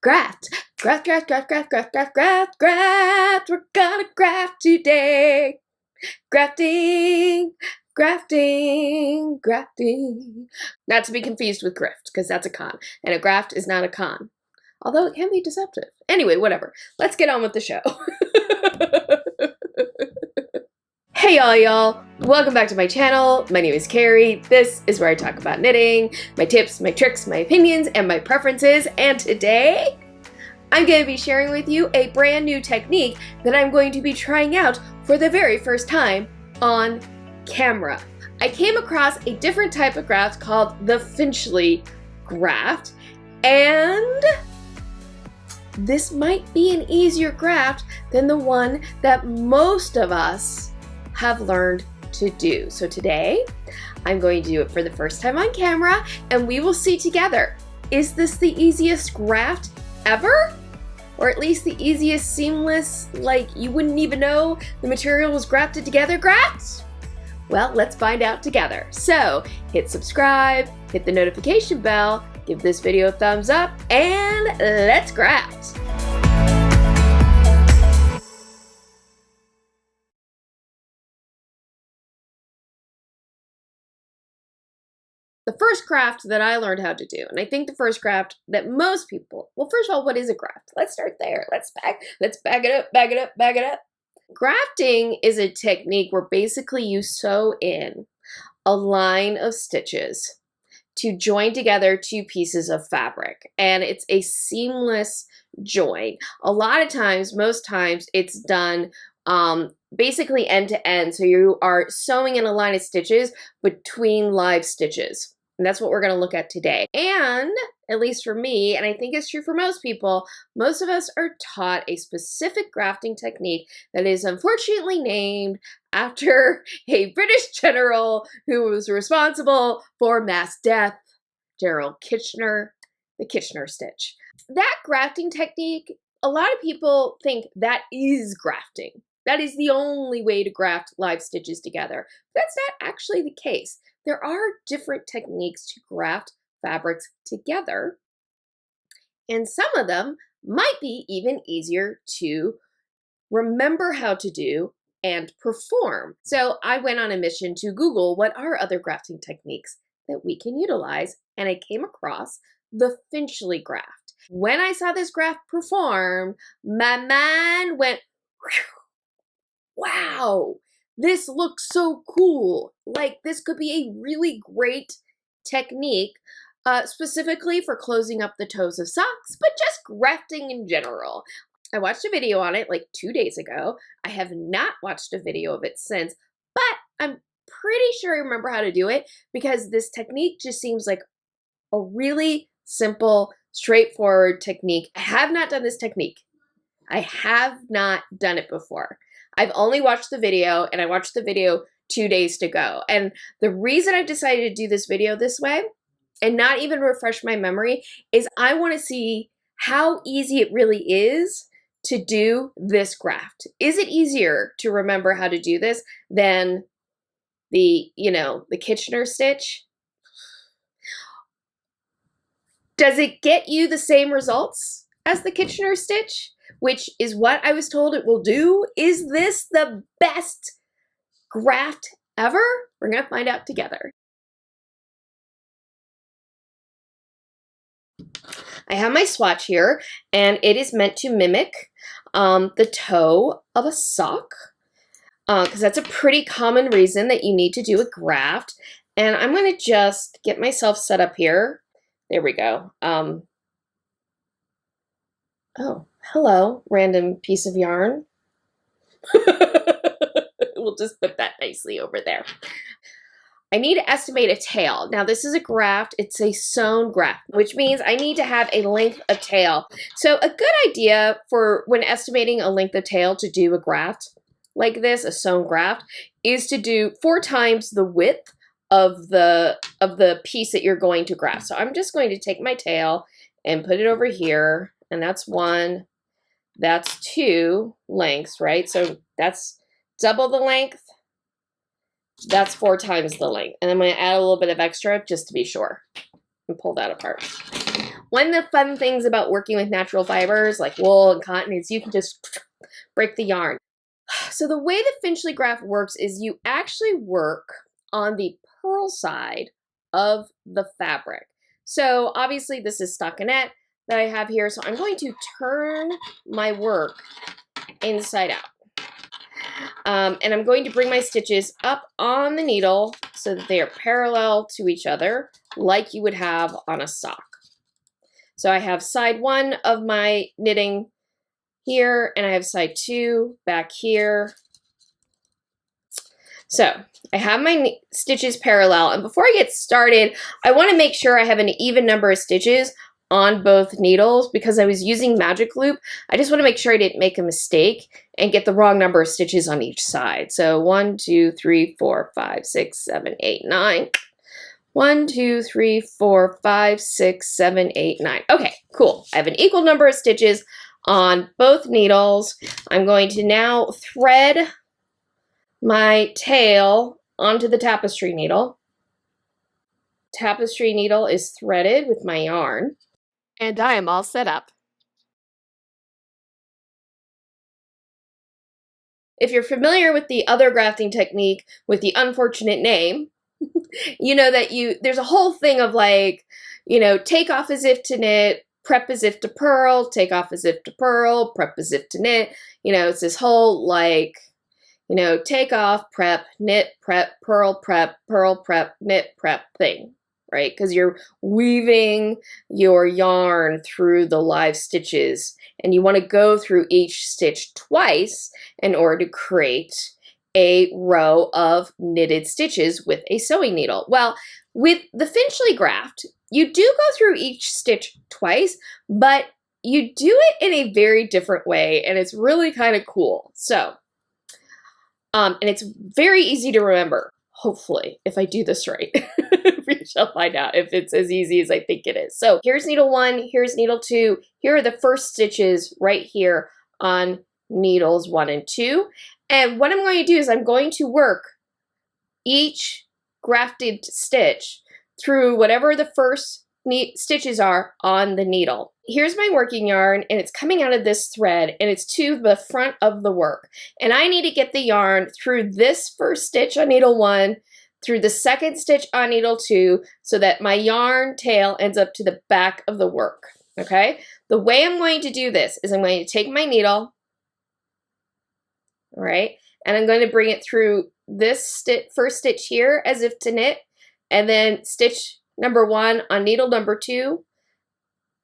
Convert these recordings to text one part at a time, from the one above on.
Graft. Graft, graft, graft, graft, graft, graft, graft, graft. We're gonna graft today. Grafting, grafting, grafting. Not to be confused with grift, because that's a con. And a graft is not a con. Although it can be deceptive. Anyway, whatever. Let's get on with the show. Hey y'all. Welcome back to my channel. My name is Carrie. This is where I talk about knitting, my tips, my tricks, my opinions, and my preferences. And today, I'm going to be sharing with you a brand new technique that I'm going to be trying out for the very first time on camera. I came across a different type of graft called the Finchley Graft, and this might be an easier graft than the one that most of us have learned to do. So today, I'm going to do it for the first time on camera, and we will see together, is this the easiest graft ever? Or at least the easiest seamless, like you wouldn't even know the material was grafted together graft? Well, let's find out together. So hit subscribe, hit the notification bell, give this video a thumbs up, and let's graft. The first graft that I learned how to do, and I think the first graft that most people, well, first of all, what is a graft? Let's start there. Let's back it up, back it up, back it up. Grafting is a technique where basically you sew in a line of stitches to join together two pieces of fabric, and it's a seamless join. A lot of times, most times, it's done basically end to end, so you are sewing in a line of stitches between live stitches. And that's what we're going to look at today. And at least for me, and I think it's true for most people, most of us are taught a specific grafting technique that is unfortunately named after a British general who was responsible for mass death, General Kitchener, the Kitchener stitch. That grafting technique, a lot of people think that is grafting. That is the only way to graft live stitches together. That's not actually the case. There are different techniques to graft fabrics together, and some of them might be even easier to remember how to do and perform. So I went on a mission to Google what are other grafting techniques that we can utilize, and I came across the Finchley Graft. When I saw this graft perform, my mind went, wow, this looks so cool. Like, this could be a really great technique, specifically for closing up the toes of socks, but just grafting in general. I watched a video on it like 2 days ago. I have not watched a video of it since, but I'm pretty sure I remember how to do it because this technique just seems like a really simple, straightforward technique. I have not done this technique. I have not done it before. I've only watched the video, and I watched the video 2 days ago. And the reason I've decided to do this video this way and not even refresh my memory is I want to see how easy it really is to do this graft. Is it easier to remember how to do this than the Kitchener stitch? Does it get you the same results as the Kitchener stitch, which is what I was told it will do? Is this the best graft ever? We're going to find out together. I have my swatch here, and it is meant to mimic the toe of a sock, because that's a pretty common reason that you need to do a graft. And I'm going to just get myself set up here. There we go. Oh, hello, random piece of yarn. We'll just put that nicely over there. I need to estimate a tail. Now, this is a graft. It's a sewn graft, which means I need to have a length of tail. So a good idea for when estimating a length of tail to do a graft like this, a sewn graft, is to do 4 times the width of the piece that you're going to graft. So I'm just going to take my tail and put it over here, and that's 1, that's 2 lengths, right? So that's double the length, that's 4 times the length. And I'm going to add a little bit of extra just to be sure and pull that apart. One of the fun things about working with natural fibers like wool and cotton is you can just break the yarn. So the way the Finchley Graft works is you actually work on the purl side of the fabric. So obviously this is stockinette that I have here, so I'm going to turn my work inside out. And I'm going to bring my stitches up on the needle so that they are parallel to each other like you would have on a sock. So I have side 1 of my knitting here, and I have side 2 back here. So I have my stitches parallel, and before I get started, I want to make sure I have an even number of stitches on both needles because I was using magic loop. I just want to make sure I didn't make a mistake and get the wrong number of stitches on each side. So 1, 2, 3, 4, 5, 6, 7, 8, 9. 1, 2, 3, 4, 5, 6, 7, 8, 9. Okay, cool. I have an equal number of stitches on both needles. I'm going to now thread my tail onto the tapestry needle. Tapestry needle is threaded with my yarn, and I am all set up. If you're familiar with the other grafting technique with the unfortunate name, you know that there's a whole thing of like, take off as if to knit, prep as if to purl, take off as if to purl, prep as if to knit. It's this whole like, take off, prep, knit, prep, purl, knit, prep thing, right? Because you're weaving your yarn through the live stitches and you want to go through each stitch twice in order to create a row of knitted stitches with a sewing needle. Well, with the Finchley Graft, you do go through each stitch twice, but you do it in a very different way, and it's really kind of cool. So, and it's very easy to remember, hopefully, if I do this right. We shall find out if it's as easy as I think it is. So here's needle 1, here's needle 2. Here are the first stitches right here on needles 1 and 2. And what I'm going to do is I'm going to work each grafted stitch through whatever the first stitches are on the needle. Here's my working yarn, and it's coming out of this thread, and it's to the front of the work. And I need to get the yarn through this first stitch on needle 1, through the second stitch on needle 2, so that my yarn tail ends up to the back of the work, okay? The way I'm going to do this is I'm going to take my needle, all right, and I'm going to bring it through this first stitch here as if to knit, and then stitch number 1 on needle number 2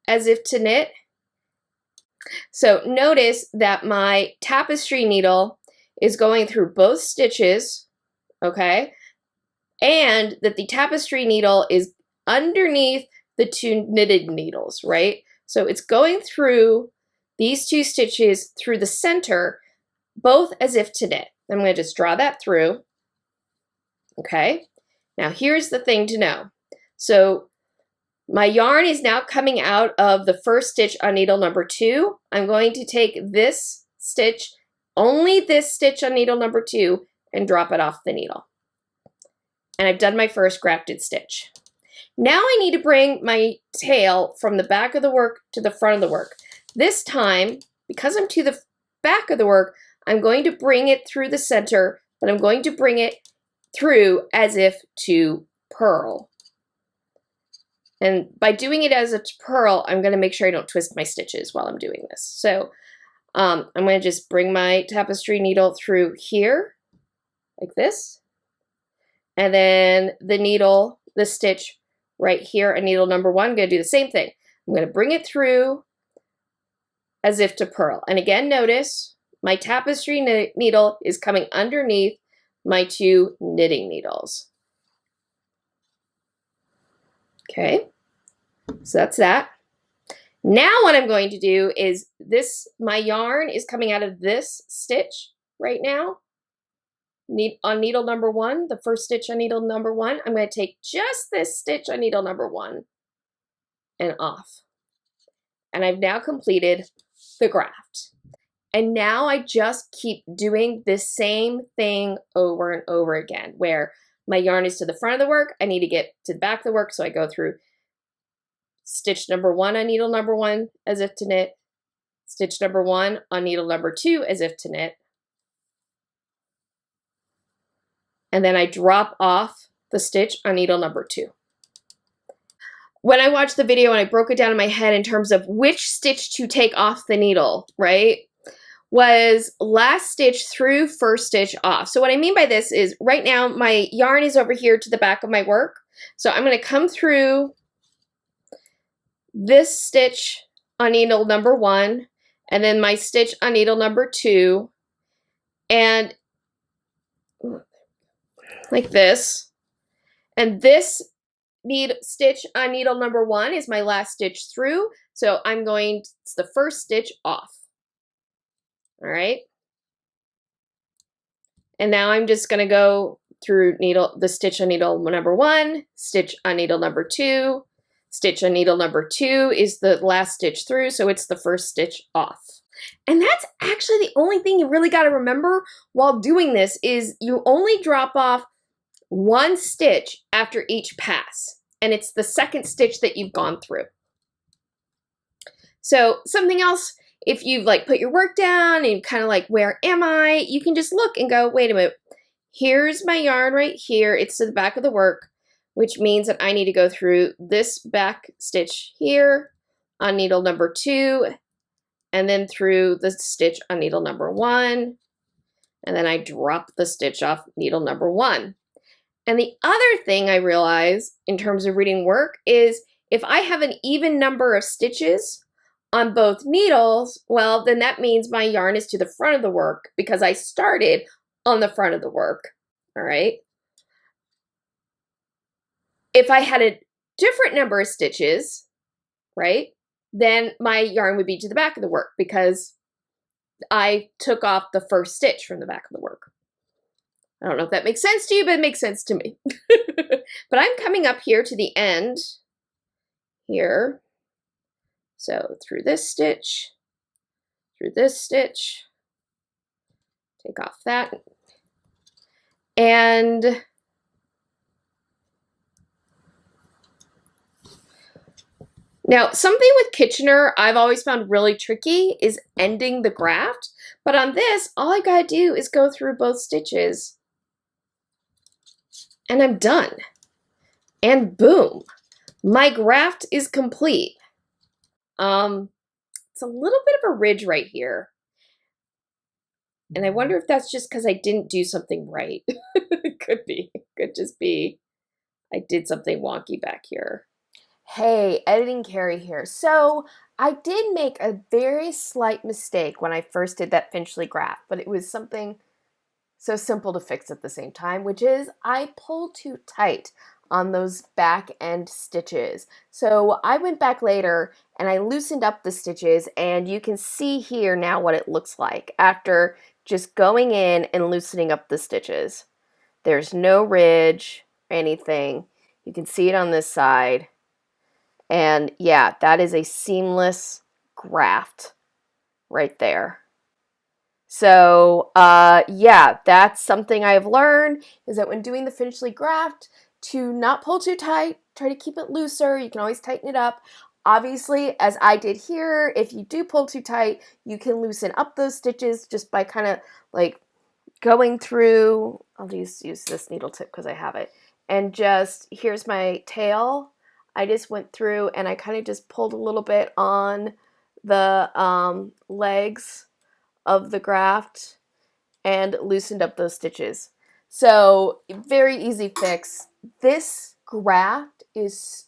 as if to knit. So notice that my tapestry needle is going through both stitches, okay, and that the tapestry needle is underneath the 2 knitted needles, right? So it's going through these 2 stitches through the center, both as if to knit. I'm going to just draw that through, okay? Now here's the thing to know. So my yarn is now coming out of the first stitch on needle number 2. I'm going to take this stitch, only this stitch on needle number 2, and drop it off the needle. And I've done my first grafted stitch. Now I need to bring my tail from the back of the work to the front of the work. This time, because I'm to the back of the work, I'm going to bring it through the center, but I'm going to bring it through as if to purl. And by doing it as a purl, I'm going to make sure I don't twist my stitches while I'm doing this. So I'm going to just bring my tapestry needle through here, like this. And then the stitch right here on needle number 1, I'm going to do the same thing. I'm going to bring it through as if to purl. And again, notice my tapestry needle is coming underneath my 2 knitting needles. Okay, so that's that. Now what I'm going to do is my yarn is coming out of this stitch right now. On needle number 1, the first stitch on needle number 1, I'm going to take just this stitch on needle number 1 and off. And I've now completed the graft. And now I just keep doing the same thing over and over again, where my yarn is to the front of the work, I need to get to the back of the work, so I go through stitch number 1 on needle number 1 as if to knit, stitch number 1 on needle number 2 as if to knit, and then I drop off the stitch on needle number 2. When I watched the video and I broke it down in my head in terms of which stitch to take off the needle, right, was last stitch through, first stitch off. So what I mean by this is right now my yarn is over here to the back of my work. So I'm going to come through this stitch on needle number 1 and then my stitch on needle number 2 and like this. And this stitch on needle number 1 is my last stitch through. So I'm going, it's the first stitch off. All right. And now I'm just going to go through the stitch on needle number 1, stitch on needle number 2, stitch on needle number 2 is the last stitch through, so it's the first stitch off. And that's actually the only thing you really got to remember while doing this is you only drop off 1 stitch after each pass, and it's the second stitch that you've gone through. So something else, if you've like put your work down and you kind of like, where am I? You can just look and go, wait a minute, here's my yarn right here. It's to the back of the work, which means that I need to go through this back stitch here on needle number 2, and then through the stitch on needle number 1, and then I drop the stitch off needle number 1. And the other thing I realize in terms of reading work is if I have an even number of stitches on both needles, well, then that means my yarn is to the front of the work because I started on the front of the work, all right? If I had a different number of stitches, right, then my yarn would be to the back of the work because I took off the first stitch from the back of the work. I don't know if that makes sense to you, but it makes sense to me. But I'm coming up here to the end here. So through this stitch, take off that, and now something with Kitchener I've always found really tricky is ending the graft, but on this, all I gotta do is go through both stitches and I'm done. And boom, my graft is complete. It's a little bit of a ridge right here. And I wonder if that's just because I didn't do something right. It could be. It could just be I did something wonky back here. Hey, editing Carrie here. So I did make a very slight mistake when I first did that Finchley Graft, but it was something so simple to fix at the same time, which is I pulled too tight on those back end stitches. So I went back later and I loosened up the stitches, and you can see here now what it looks like after just going in and loosening up the stitches. There's no ridge or anything. You can see it on this side. And yeah, that is a seamless graft right there. So yeah, that's something I've learned is that when doing the Finchley Graft, to not pull too tight, try to keep it looser. You can always tighten it up. Obviously, as I did here, if you do pull too tight, you can loosen up those stitches just by kind of like going through. I'll just use this needle tip because I have it. And just, here's my tail. I just went through and I kind of just pulled a little bit on the legs of the graft and loosened up those stitches. So very easy fix. This graft is,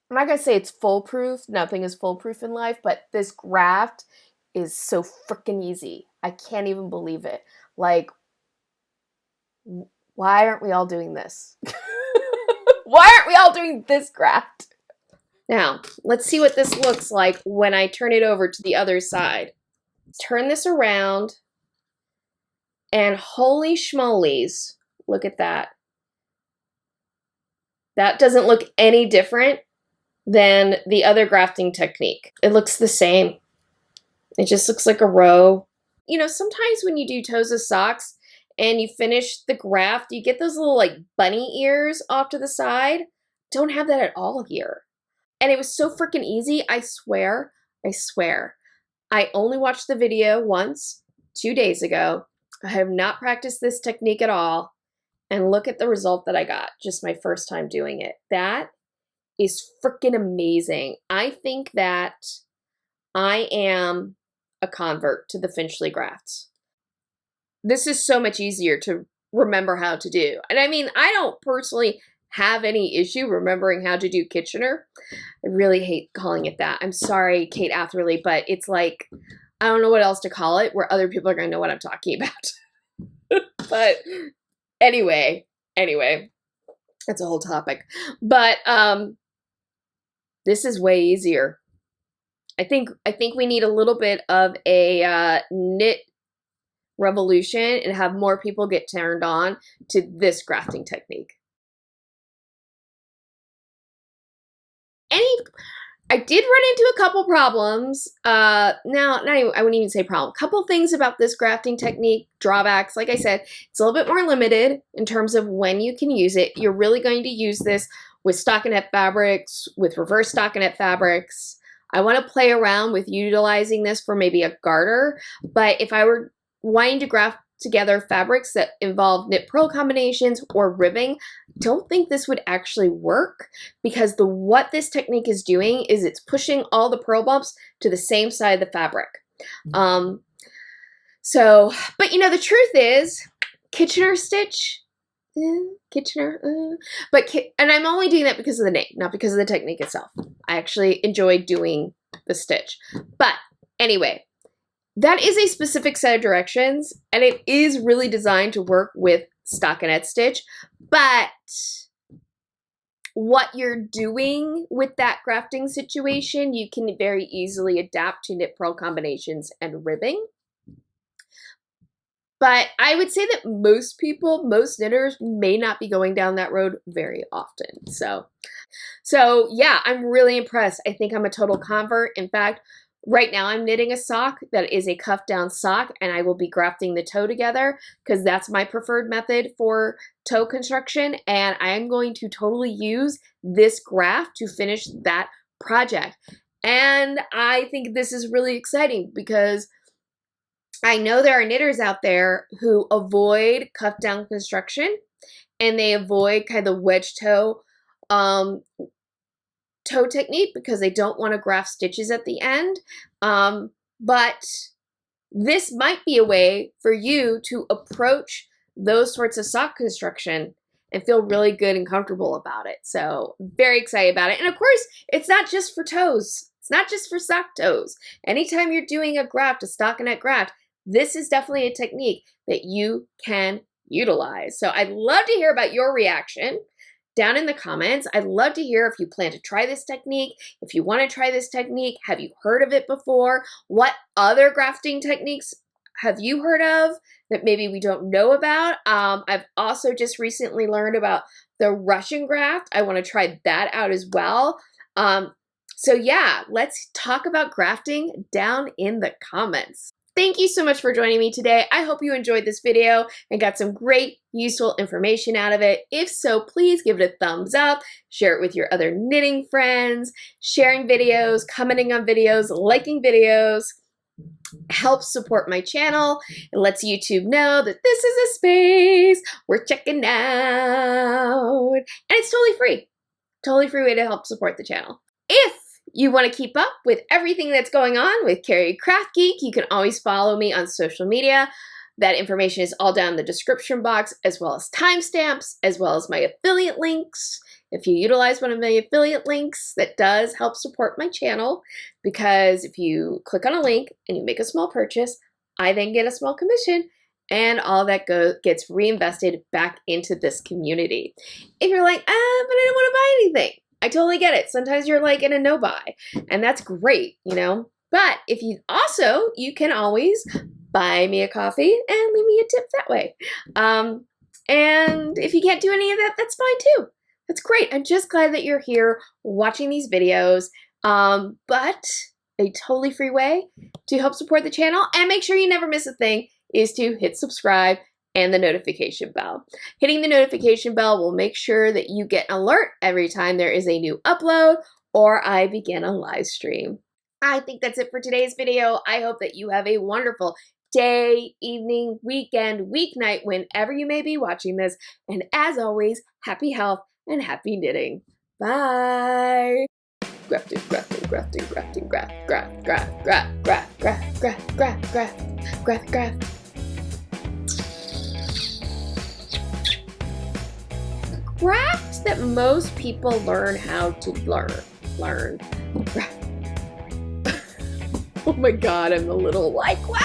I'm not gonna say it's foolproof. Nothing is foolproof in life, but this graft is so freaking easy. I can't even believe it. Like, why aren't we all doing this? Why aren't we all doing this graft? Now, let's see what this looks like when I turn it over to the other side. Turn this around, and holy schmolies, look at that. That doesn't look any different than the other grafting technique. It looks the same. It just looks like a row. You know, sometimes when you do toes of socks and you finish the graft, you get those little like bunny ears off to the side. Don't have that at all here. And it was so freaking easy. I swear. I only watched the video once, 2 days ago. I have not practiced this technique at all. And look at the result that I got just my first time doing it. That is freaking amazing. I think that I am a convert to the Finchley Grafts. This is so much easier to remember how to do. And I mean, I don't personally have any issue remembering how to do Kitchener. I really hate calling it that. I'm sorry, Kate Atherley, but it's like, I don't know what else to call it where other people are going to know what I'm talking about. But anyway, that's a whole topic. But this is way easier. I think we need a little bit of a knit revolution and have more people get turned on to this grafting technique. I did run into a couple problems. I wouldn't even say problem. Couple things about this grafting technique, drawbacks. Like I said, it's a little bit more limited in terms of when you can use it. You're really going to use this with stockinette fabrics, with reverse stockinette fabrics. I want to play around with utilizing this for maybe a garter, but if I were wanting to graft together fabrics that involve knit purl combinations or ribbing, don't think this would actually work, because what this technique is doing is it's pushing all the purl bumps to the same side of the fabric. But the truth is, Kitchener stitch, Kitchener, and I'm only doing that because of the name, not because of the technique itself. I actually enjoy doing the stitch. But anyway, that is a specific set of directions, and it is really designed to work with stockinette stitch. But what you're doing with that grafting situation, you can very easily adapt to knit purl combinations and ribbing. But I would say that most people, most knitters, may not be going down that road very often. So yeah, I'm really impressed. I think I'm a total convert. In fact, right now I'm knitting a sock that is a cuff down sock, and I will be grafting the toe together because that's my preferred method for toe construction. And I am going to totally use this graft to finish that project. And I think this is really exciting because I know there are knitters out there who avoid cuff down construction, and they avoid kind of the wedge toe toe technique because they don't want to graft stitches at the end. But this might be a way for you to approach those sorts of sock construction and feel really good and comfortable about it. So very excited about it. And of course, it's not just for toes. It's not just for sock toes. Anytime you're doing a graft, a stockinette graft, this is definitely a technique that you can utilize. So I'd love to hear about your reaction down in the comments. I'd love to hear if you plan to try this technique, if you want to try this technique, have you heard of it before? What other grafting techniques have you heard of that maybe we don't know about? I've also just recently learned about the Russian graft. I want to try that out as well. So yeah, let's talk about grafting down in the comments. Thank you so much for joining me today. I hope you enjoyed this video and got some great, useful information out of it. If so, please give it a thumbs up, share it with your other knitting friends. Sharing videos, commenting on videos, liking videos helps support my channel. It lets YouTube know that this is a space we're checking out. And it's totally free. Totally free way to help support the channel. If you want to keep up with everything that's going on with Carrie CraftGeek, you can always follow me on social media. That information is all down in the description box, as well as timestamps, as well as my affiliate links. If you utilize one of my affiliate links, that does help support my channel, because if you click on a link and you make a small purchase, I then get a small commission, and all that gets reinvested back into this community. If you're like, but I don't want to buy anything, I totally get it. Sometimes you're like in a no buy, and that's great, you know. But if you can always buy me a coffee and leave me a tip that way. And if you can't do any of that, that's fine too. That's great. I'm just glad that you're here watching these videos. But a totally free way to help support the channel and make sure you never miss a thing is to hit subscribe and the notification bell. Hitting the notification bell will make sure that you get an alert every time there is a new upload or I begin a live stream. I think that's it for today's video. I hope that you have a wonderful day, evening, weekend, weeknight, whenever you may be watching this. And as always, happy health and happy knitting. Bye. Grafting, grafting, grafting, grafting, graft, graft, graft, graft, graft, graft, graft, graft, graft, graft, graft. Graft that most people learn how to learn. Oh my god, I'm a little like, wah!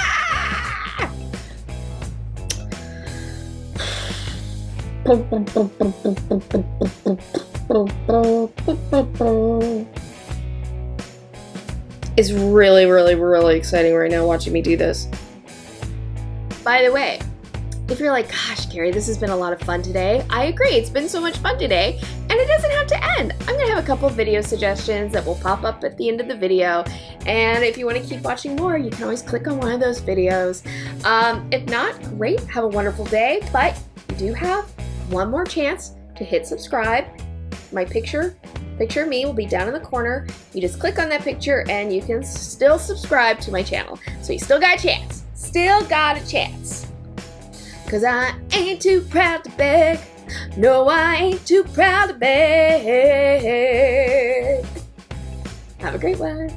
It's really, really, really exciting right now watching me do this. By the way, if you're like, gosh, Carrie, this has been a lot of fun today, I agree, it's been so much fun today, and it doesn't have to end. I'm gonna have a couple video suggestions that will pop up at the end of the video, and if you wanna keep watching more, you can always click on one of those videos. If not, great, have a wonderful day, but you do have one more chance to hit subscribe. My picture of me will be down in the corner. You just click on that picture and you can still subscribe to my channel. So you still got a chance. Still got a chance. 'Cause I ain't too proud to beg. No, I ain't too proud to beg. Have a great one.